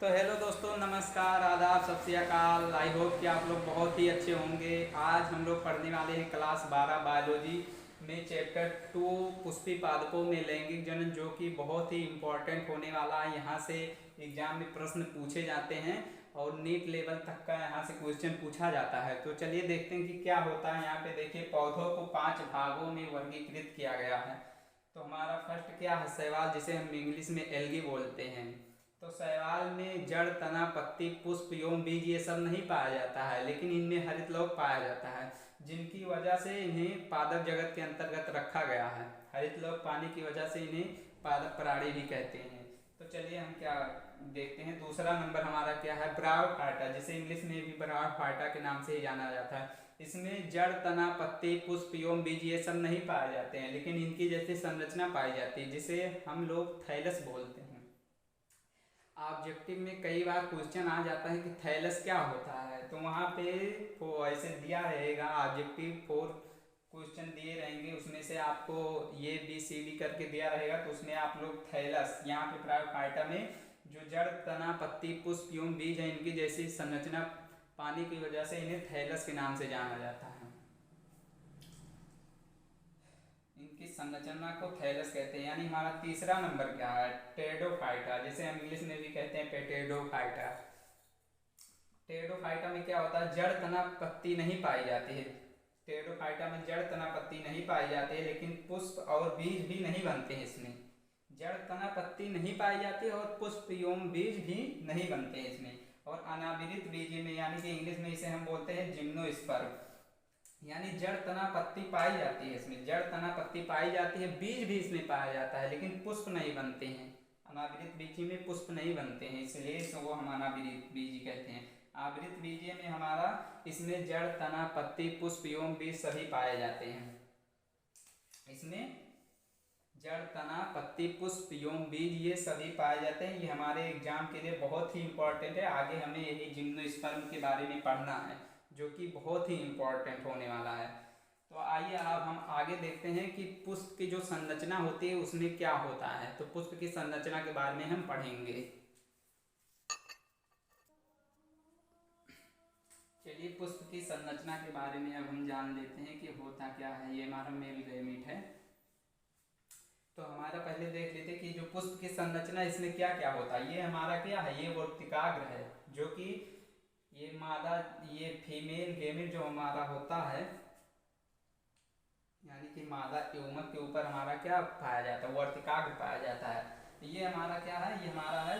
तो हेलो दोस्तों, नमस्कार, आदाब, सत श्री अकाल। आई होप कि आप लोग बहुत ही अच्छे होंगे। आज हम लोग पढ़ने वाले हैं क्लास 12 बायोलॉजी में चैप्टर 2 पुष्पी पादपों में लैंगिक जनन, जो कि बहुत ही इम्पोर्टेंट होने वाला है। यहाँ से एग्जाम में प्रश्न पूछे जाते हैं और नीट लेवल तक का यहाँ से क्वेश्चन पूछा जाता है। तो चलिए देखते हैं कि क्या होता है। यहाँ पे देखिए, पौधों को 5 भागों में वर्गीकृत किया गया है। तो हमारा फर्स्ट क्या है, शैवाल, जिसे हम इंग्लिश में एल्गी बोलते हैं। तो शैवाल में जड़, तना, पत्ती, पुष्प एवं बीज ये सब नहीं पाया जाता है, लेकिन इनमें हरित लौक पाया जाता है, जिनकी वजह से इन्हें पादप जगत के अंतर्गत रखा गया है। हरित लौक पाने की वजह से इन्हें पादप प्राणी भी कहते हैं। तो चलिए हम क्या देखते हैं। दूसरा नंबर हमारा क्या है, ब्रायोफाइटा, जिसे इंग्लिश में भी ब्रायोफाइटा के नाम से ही जाना जाता है। इसमें जड़, तना, पत्ती, पुष्प एवं बीज ये सब नहीं पाए जाते हैं, लेकिन इनकी जैसी संरचना पाई जाती है, जिसे हम लोग थैलस बोलते हैं। ऑब्जेक्टिव में कई बार क्वेश्चन आ जाता है कि थैलस क्या होता है, तो वहाँ पे वो ऐसे दिया रहेगा। ऑब्जेक्टिव 4 क्वेश्चन दिए रहेंगे, उसमें से आपको ये बी सी डी करके दिया रहेगा, तो उसमें आप लोग थैलस, यहाँ पे ब्रायोफाइटा में जो जड़, तना, पत्ती, पुष्प एवं बीज है, इनकी जैसी संरचना पाने की वजह से इन्हें थैलस के नाम से जाना जाता है। इनकी संरचना को थैलस कहते हैं। यानी हमारा तीसरा नंबर क्या है, टेडोफाइटा, जिसे हम इंग्लिश में भी कहते हैं पेटेडोफाइटा। टेडोफाइटा में क्या होता है, जड़, तना, पत्ती नहीं पाई जाती है। टेडोफाइटा में जड़, तना, पत्ती नहीं पाई जाती है, लेकिन पुष्प और बीज भी नहीं बनते हैं इसमें। जड़, तना, पत्ती नहीं पाई जाती है और पुष्प एवं बीज भी नहीं बनते हैं इसमें। और अनावृत बीज में, यानी कि इंग्लिश में इसे हम बोलते हैं जिम्नोस्पर्म, यानी जड़, तना, पत्ती पाई जाती है इसमें। जड़, तना, पत्ती पाई जाती है, बीज भी इसमें पाया जाता है, लेकिन पुष्प नहीं बनते हैं। अनावृत बीजी में पुष्प नहीं बनते हैं, इसलिए इसको हम अनावृत बीजी कहते हैं। आवृत बीजे में हमारा इसमें जड़, तना, पत्ती, पुष्प एवं बीज सभी पाए जाते हैं। इसमें जड़, तना, पत्ती, पुष्प एवं बीज ये सभी पाए जाते हैं। ये हमारे एग्जाम के लिए बहुत ही इंपॉर्टेंट है। आगे हमें यही जिम्नोस्पर्म के बारे में पढ़ना है, जो कि बहुत ही इम्पोर्टेंट होने वाला है। तो आइए अब हम आगे देखते हैं कि पुष्प की जो संरचना होती है उसमें क्या होता है। तो पुष्प की संरचना के बारे में हम पढ़ेंगे। चलिए पुष्प की संरचना के बारे में अब हम जान लेते हैं कि होता क्या है। ये हमारा मेल गैमीट है। तो हमारा पहले देख लेते कि जो पुष्प की संरचना, इसमें क्या क्या होता है। ये हमारा क्या है, ये वर्तिकाग्र है, जो कि ये मादा, ये फीमेल गेमिट जो हमारा होता है, यानी कि मादा युग्मक के ऊपर हमारा क्या पाया जाता है, वर्तिकाग्र पाया जाता है। ये हमारा क्या है, ये हमारा है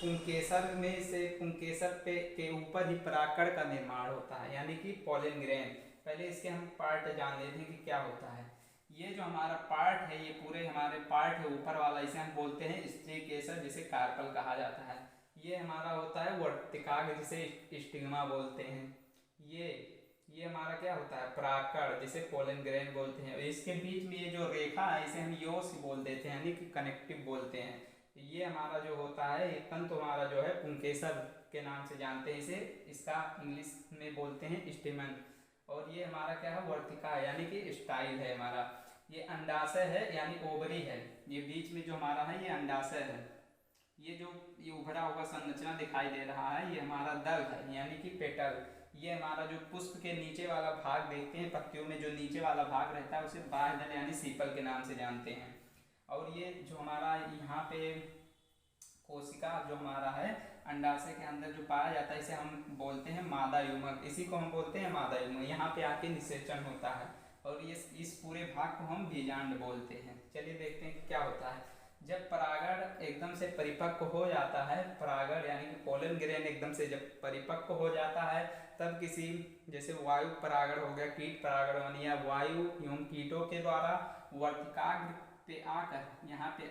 पुंकेसर में से, पुंकेसर पे के ऊपर ही परागकण का निर्माण होता है, यानी कि पॉलन ग्रेन। पहले इसके हम पार्ट जान लेते हैं कि क्या होता है। ये जो हमारा पार्ट है, ये पूरे हमारे पार्ट है ऊपर वाला, इसे हम बोलते हैं स्त्री केसर, जिसे कार्पल कहा जाता है। ये हमारा होता है वर्तिकाग्र, जिसे स्टिग्मा बोलते हैं। ये हमारा क्या होता है, परागकण, जिसे पोलन ग्रेन बोलते हैं। इसके बीच में ये जो रेखा है, इसे हम योस बोल देते हैं, यानी कि कनेक्टिव बोलते हैं। ये हमारा जो होता है, ये तंतु हमारा जो है पुंकेसर के नाम से जानते हैं इसे। इसका इंग्लिश में बोलते हैं स्टिमन। और ये हमारा क्या है, वर्तिका है, यानी कि स्टाइल है हमारा। ये अंडाशय है, यानी ओवरी है। ये बीच में जो हमारा है, ये अंडाशय है। ये जो ये उभरा हुआ संरचना दिखाई दे रहा है, ये हमारा दल है, यानी कि पेटल। ये हमारा जो पुष्प के नीचे वाला भाग देखते हैं, पत्तियों में जो नीचे वाला भाग रहता है, उसे बाह्य दल यानी सीपल के नाम से जानते हैं। और ये जो हमारा यहाँ पे कोशिका जो हमारा है अंडाशय के अंदर जो पाया जाता है, इसे हम बोलते हैं मादा युग्मक। इसी को हम बोलते हैं मादा युग्मक। यहाँ पे आके निषेचन होता है, और ये इस पूरे भाग को हम बीजांड बोलते हैं। चलिए देखते हैं कि क्या होता है। जब परागण एकदम से परिपक्व हो जाता है, परागण यानी कि पोलन ग्रेन एकदम से जब परिपक्व हो जाता है, तब किसी, जैसे वायु परागण हो गया, कीट परागण, या वायु एवं कीटों के द्वारा वर्तिकाग्र पे आकर, यहाँ पे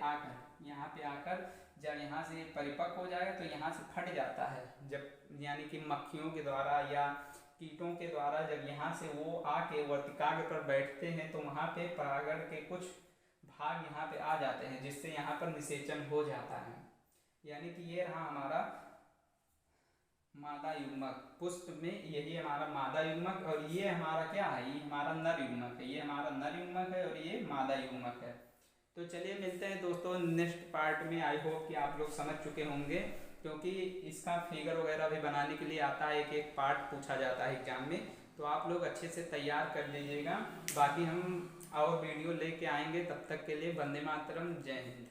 आकर जब यहाँ से परिपक्व हो जाएगा, तो यहाँ से फट जाता है। जब यानी कि मक्खियों के द्वारा या कीटों के द्वारा जब यहाँ से वो आके वर्तिकाग्र पर बैठते हैं, तो वहाँ पे परागण के कुछ भाग यहाँ पे आ जाते हैं, जिससे यहाँ पर निषेचन हो जाता है। यानी कि ये रहा हमारा मादा युग्मक। पुष्प में यही हमारा मादा युग्मक, और ये हमारा क्या है, ये हमारा नर युग्मक है। ये हमारा नर युग्मक है और ये मादा युग्मक है। तो चलिए मिलते हैं दोस्तों नेक्स्ट पार्ट में। आई होप कि आप लोग समझ चुके होंगे, क्योंकि इसका फिगर वगैरह भी बनाने के लिए आता है, एक एक पार्ट पूछा जाता है एग्जाम में, तो आप लोग अच्छे से तैयार कर लीजिएगा। बाकी हम और वीडियो लेके आएंगे, तब तक के लिए वंदे मातरम, जय हिंद।